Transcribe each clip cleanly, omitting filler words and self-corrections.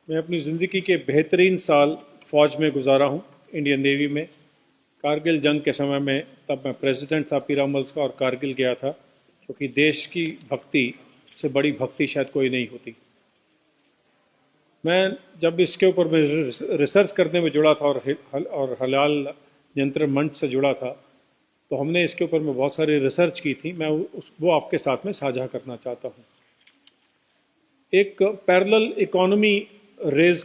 मैं अपनी ज़िंदगी के बेहतरीन साल फ़ौज में गुजारा हूँ, इंडियन नेवी में। कारगिल जंग के समय में तब मैं प्रेसिडेंट था पीरामल्स का और कारगिल गया था, क्योंकि देश की भक्ति से बड़ी भक्ति शायद कोई नहीं होती। मैं जब इसके ऊपर मैं रिसर्च करने में जुड़ा था और हलाल नियंत्रण मंच से जुड़ा था, तो हमने इसके ऊपर में बहुत सारी रिसर्च की थी। मैं वो आपके साथ में साझा करना चाहता हूँ। एक पैरेलल इकोनॉमी रेज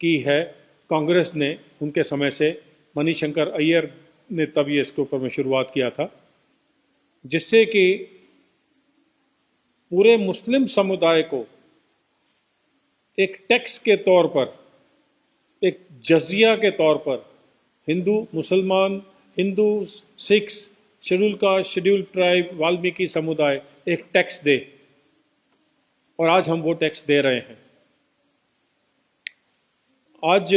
की है कांग्रेस ने उनके समय से। मणिशंकर अय्यर ने तब ये इसके ऊपर में शुरुआत किया था, जिससे कि पूरे मुस्लिम समुदाय को एक टैक्स के तौर पर, एक जजिया के तौर पर, हिंदू मुसलमान, Hindu Sikhs, schedule caste, schedule tribe, Valmiki समुदाय एक टैक्स दे। और आज हम वो टैक्स दे रहे हैं। आज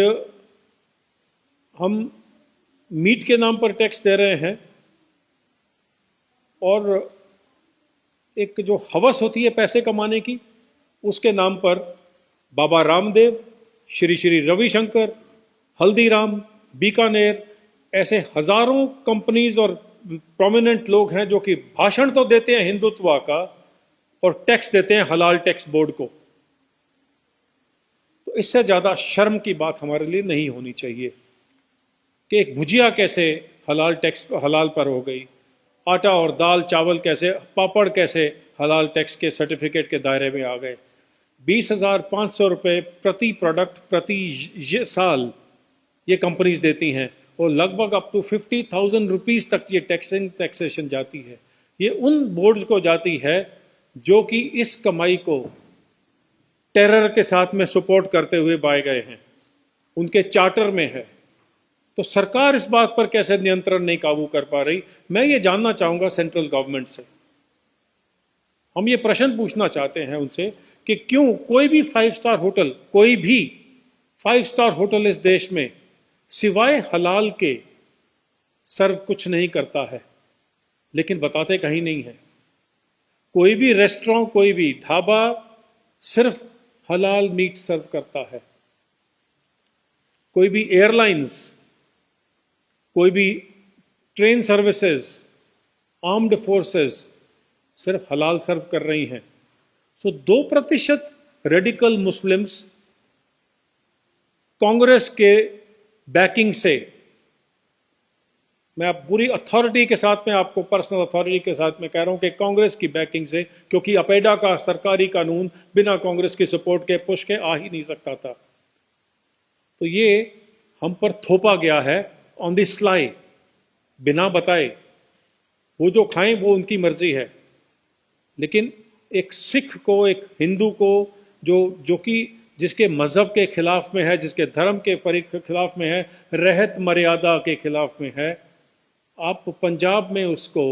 हम मीट के नाम पर टैक्स दे रहे हैं, और एक जो हवस होती है पैसे कमाने की, उसके नाम पर बाबा रामदेव, श्री श्री रविशंकर, हल्दीराम, बीकानेर, ऐसे हजारों कंपनीज और प्रोमिनेंट लोग हैं जो कि भाषण तो देते हैं हिंदुत्व का और टैक्स देते हैं हलाल टैक्स बोर्ड को। तो इससे ज्यादा शर्म की बात हमारे लिए नहीं होनी चाहिए कि एक भुजिया कैसे हलाल टैक्स हलाल पर हो गई, आटा और दाल चावल कैसे, पापड़ कैसे हलाल टैक्स के सर्टिफिकेट के दायरे में आ गए। 20,500 रुपये प्रति प्रोडक्ट प्रति साल ये कंपनीज देती हैं, और लगभग अप टू 50,000 रुपीज तक ये टैक्सेशन जाती है। ये उन बोर्ड्स को जाती है जो कि इस कमाई को टेरर के साथ में सपोर्ट करते हुए पाए गए हैं, उनके चार्टर में है। तो सरकार इस बात पर कैसे नियंत्रण नहीं काबू कर पा रही? मैं ये जानना चाहूंगा सेंट्रल गवर्नमेंट से। हम ये प्रश्न पूछना चाहते हैं उनसे कि क्यों कोई भी 5 स्टार होटल, कोई भी 5 स्टार होटल इस देश में सिवाय हलाल के सर्व कुछ नहीं करता है, लेकिन बताते कहीं नहीं है। कोई भी रेस्टोरेंट, कोई भी ढाबा सिर्फ हलाल मीट सर्व करता है। कोई भी एयरलाइंस, कोई भी ट्रेन सर्विसेज, आर्म्ड फोर्सेस सिर्फ हलाल सर्व कर रही हैं। सो 2% रेडिकल मुस्लिम्स कांग्रेस के बैकिंग से, मैं आप पूरी अथॉरिटी के साथ में, आपको पर्सनल अथॉरिटी के साथ में कह रहा हूं कि कांग्रेस की बैकिंग से, क्योंकि अपेडा का सरकारी कानून बिना कांग्रेस की सपोर्ट के पुश के आ ही नहीं सकता था। तो ये हम पर थोपा गया है ऑन द स्लाई, बिना बताए। वो जो खाएं वो उनकी मर्जी है, लेकिन एक सिख को, एक हिंदू को, जो कि जिसके मजहब के खिलाफ में है, जिसके धर्म के खिलाफ में है, रहत मर्यादा के खिलाफ में है, आप पंजाब में उसको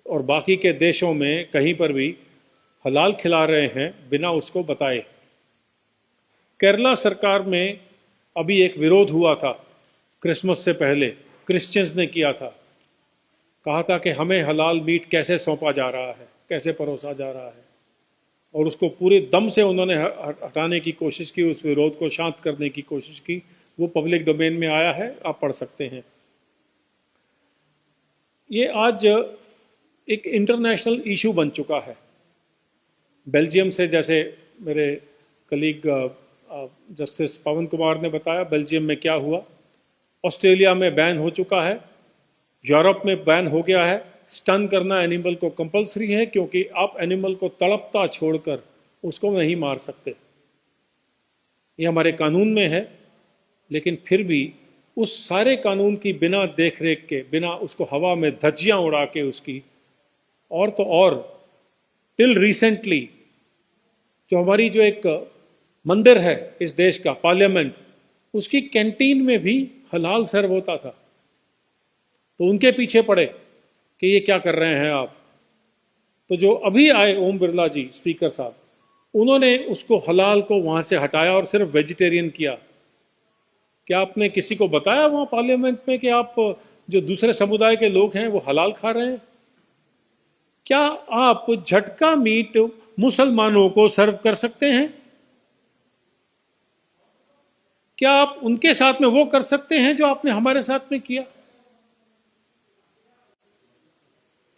और बाकी के देशों में कहीं पर भी हलाल खिला रहे हैं बिना उसको बताए। केरला सरकार में अभी एक विरोध हुआ था क्रिसमस से पहले, क्रिश्चियंस ने किया था। कहा था कि हमें हलाल मीट कैसे सौंपा जा रहा है, कैसे परोसा जा रहा है, और उसको पूरे दम से उन्होंने हटाने की कोशिश की, उस विरोध को शांत करने की कोशिश की। वो पब्लिक डोमेन में आया है, आप पढ़ सकते हैं। ये आज एक इंटरनेशनल इशू बन चुका है। बेल्जियम से, जैसे मेरे कलीग जस्टिस पवन कुमार ने बताया, बेल्जियम में क्या हुआ। ऑस्ट्रेलिया में बैन हो चुका है, यूरोप में बैन हो गया है। स्टन करना एनिमल को कंपलसरी है, क्योंकि आप एनिमल को तड़पता छोड़कर उसको नहीं मार सकते। ये हमारे कानून में है, लेकिन फिर भी उस सारे कानून की बिना देखरेख के, बिना उसको हवा में धज्जियां उड़ा के उसकी, और तो और टिल रिसेंटली जो हमारी जो एक मंदिर है इस देश का, पार्लियामेंट, उसकी कैंटीन में भी हलाल सर्व होता था। तो उनके पीछे पड़े कि ये क्या कर रहे हैं आप। तो जो अभी आए ओम बिरला जी, स्पीकर साहब, उन्होंने उसको हलाल को वहां से हटाया और सिर्फ वेजिटेरियन किया। क्या आपने किसी को बताया वहां पार्लियामेंट में कि आप जो दूसरे समुदाय के लोग हैं वो हलाल खा रहे हैं? क्या आप झटका मीट मुसलमानों को सर्व कर सकते हैं? क्या आप उनके साथ में वो कर सकते हैं जो आपने हमारे साथ में किया?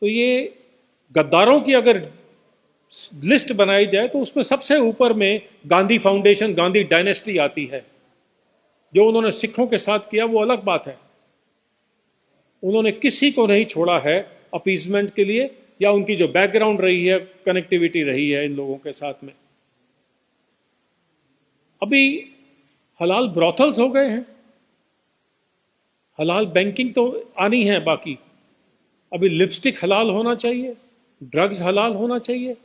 तो ये गद्दारों की अगर लिस्ट बनाई जाए तो उसमें सबसे ऊपर में गांधी फाउंडेशन, गांधी डायनेस्टी आती है। जो उन्होंने सिखों के साथ किया वो अलग बात है, उन्होंने किसी को नहीं छोड़ा है अपीजमेंट के लिए, या उनकी जो बैकग्राउंड रही है, कनेक्टिविटी रही है इन लोगों के साथ में। अभी हलाल ब्रॉथल्स हो गए हैं, हलाल बैंकिंग तो आनी है बाकी। अभी लिपस्टिक हलाल होना चाहिए, ड्रग्स हलाल होना चाहिए,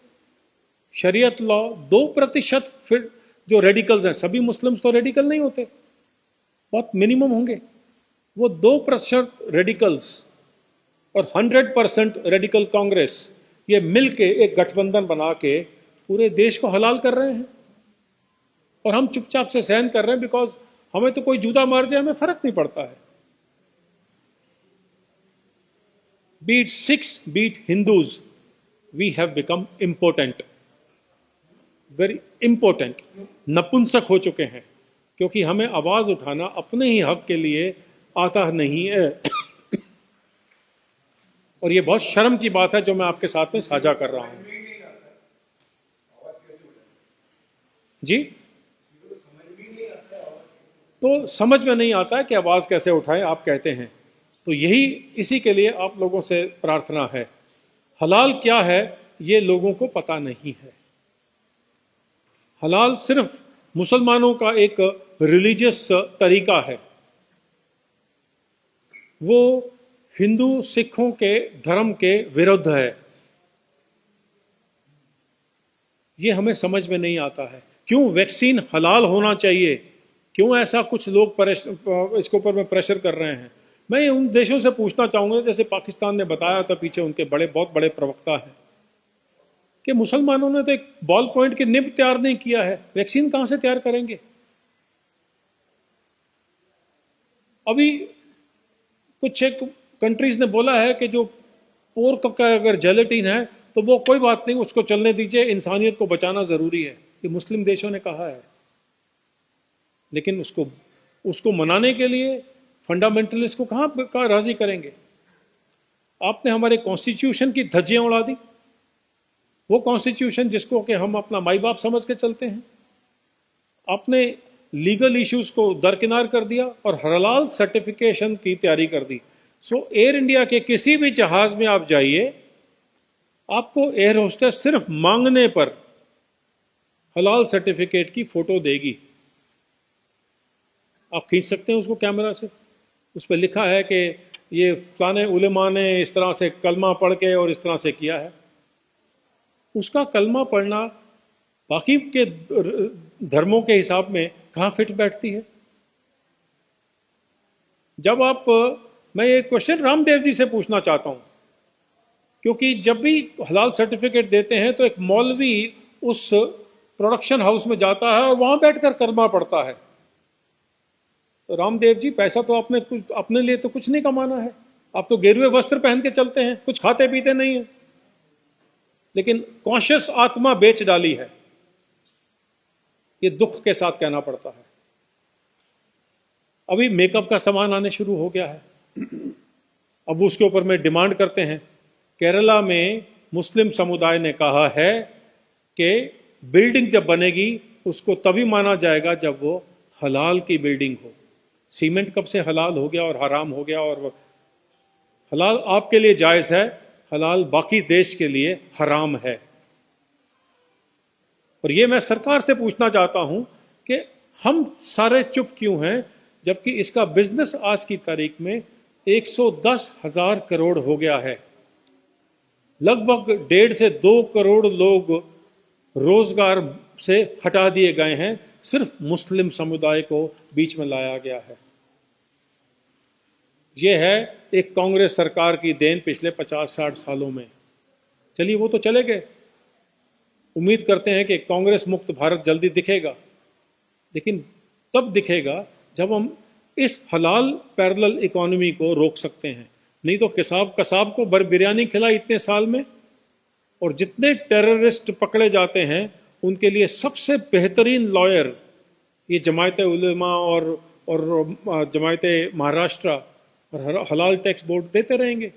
शरीयत लॉ 2%। फिर जो रेडिकल्स हैं, सभी मुस्लिम्स तो रेडिकल नहीं होते, बहुत मिनिमम होंगे, वो 2% रेडिकल्स और 100% रेडिकल कांग्रेस, ये मिलके एक गठबंधन बना के पूरे देश को हलाल कर रहे हैं। और हम चुपचाप से सहन कर रहे हैं, बिकॉज हमें तो कोई जूता मार जाए हमें फर्क नहीं पड़ता है। Beat Sikhs, beat Hindus, we have become important, very important. नपुंसक हो चुके हैं, क्योंकि हमें आवाज उठाना अपने ही हक के लिए आता नहीं है। और ये बहुत शर्म की बात है जो मैं आपके साथ में साझा कर रहा हूं। जी, तो समझ में नहीं आता है कि आवाज कैसे उठाएं, आप कहते हैं। तो यही, इसी के लिए आप लोगों से प्रार्थना है। हलाल क्या है ये लोगों को पता नहीं है। हलाल सिर्फ मुसलमानों का एक रिलीजियस तरीका है, वो हिंदू सिखों के धर्म के विरुद्ध है। ये हमें समझ में नहीं आता है। क्यों वैक्सीन हलाल होना चाहिए, क्यों ऐसा कुछ लोग इसके ऊपर में प्रेशर कर रहे हैं? मैं उन देशों से पूछना चाहूंगा, जैसे पाकिस्तान ने बताया था, पीछे उनके बहुत बड़े प्रवक्ता हैं, कि मुसलमानों ने तो एक बॉल पॉइंट की निब तैयार नहीं किया है, वैक्सीन कहां से तैयार करेंगे? अभी कुछ एक कंट्रीज ने बोला है कि जो पोर्क का अगर जेलेटिन है तो वो कोई बात नहीं, उसको चलने दीजिए, इंसानियत को बचाना जरूरी है। ये मुस्लिम देशों ने कहा है। लेकिन उसको मनाने के लिए फंडामेंटलिस्ट को कहां राजी करेंगे? आपने हमारे कॉन्स्टिट्यूशन की धज्जियां उड़ा दी, वो कॉन्स्टिट्यूशन जिसको कि हम अपना माई बाप समझ के चलते हैं। आपने लीगल इश्यूज को दरकिनार कर दिया और हलाल सर्टिफिकेशन की तैयारी कर दी। सो एयर इंडिया के किसी भी जहाज में आप जाइए, आपको एयर होस्टेस सिर्फ मांगने पर हलाल सर्टिफिकेट की फोटो देगी। आप खींच सकते हैं उसको कैमरा से, उस पर लिखा है कि ये फलाने उलेमा ने इस तरह से कलमा पढ़ के और इस तरह से किया है। उसका कलमा पढ़ना बाकी के धर्मों के हिसाब में कहां फिट बैठती है? जब आप, मैं ये क्वेश्चन रामदेव जी से पूछना चाहता हूं, क्योंकि जब भी हलाल सर्टिफिकेट देते हैं तो एक मौलवी उस प्रोडक्शन हाउस में जाता है और वहां बैठकर कलमा पढ़ता है। तो रामदेव जी, पैसा तो आपने अपने लिए तो कुछ नहीं कमाना है, आप तो गेरुए वस्त्र पहन के चलते हैं, कुछ खाते पीते नहीं है, लेकिन कॉन्शियस आत्मा बेच डाली है। ये दुख के साथ कहना पड़ता है। अभी मेकअप का सामान आने शुरू हो गया है, अब उसके ऊपर में डिमांड करते हैं। केरला में मुस्लिम समुदाय ने कहा है कि बिल्डिंग जब बनेगी उसको तभी माना जाएगा जब वो हलाल की बिल्डिंग हो। सीमेंट कब से हलाल हो गया और हराम हो गया? और हलाल आपके लिए जायज है, हलाल बाकी देश के लिए हराम है। और ये मैं सरकार से पूछना चाहता हूं कि हम सारे चुप क्यों हैं, जबकि इसका बिजनेस आज की तारीख में 110,000 करोड़ हो गया है। लगभग 1.5 से 2 करोड़ लोग रोजगार से हटा दिए गए हैं, सिर्फ मुस्लिम समुदाय को बीच में लाया गया है। यह है एक कांग्रेस सरकार की देन पिछले 50-60 सालों में। चलिए, वो तो चले गए, उम्मीद करते हैं कि कांग्रेस मुक्त भारत जल्दी दिखेगा, लेकिन तब दिखेगा जब हम इस हलाल पैरेलल इकोनॉमी को रोक सकते हैं। नहीं तो कसाब को बिरयानी खिलाई इतने साल में, और जितने टेररिस्ट पकड़े जाते हैं उनके लिए सबसे बेहतरीन लॉयर ये जमायत उलमा और जमायत महाराष्ट्र और हलाल टैक्स बोर्ड देते रहेंगे?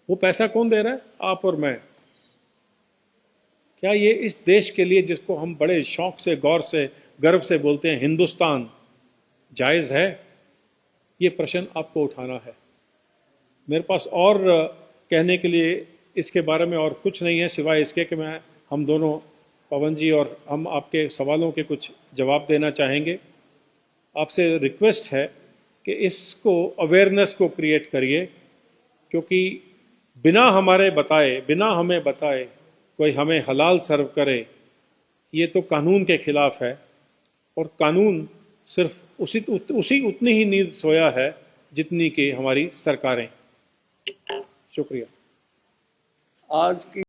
वो पैसा कौन दे रहा है? आप और मैं। क्या ये इस देश के लिए, जिसको हम बड़े शौक से, गौर से, गर्व से बोलते हैं हिंदुस्तान, जायज़ है? ये प्रश्न आपको उठाना है। मेरे पास और कहने के लिए इसके बारे में और कुछ नहीं है, सिवाय इसके कि हम दोनों, पवन जी और हम, आपके सवालों के कुछ जवाब देना चाहेंगे। आपसे रिक्वेस्ट है कि इसको, अवेयरनेस को क्रिएट करिए, क्योंकि बिना हमें बताए कोई हमें हलाल सर्व करे, ये तो कानून के खिलाफ है। और कानून सिर्फ उतनी ही नींद सोया है जितनी कि हमारी सरकारें। शुक्रिया। आज की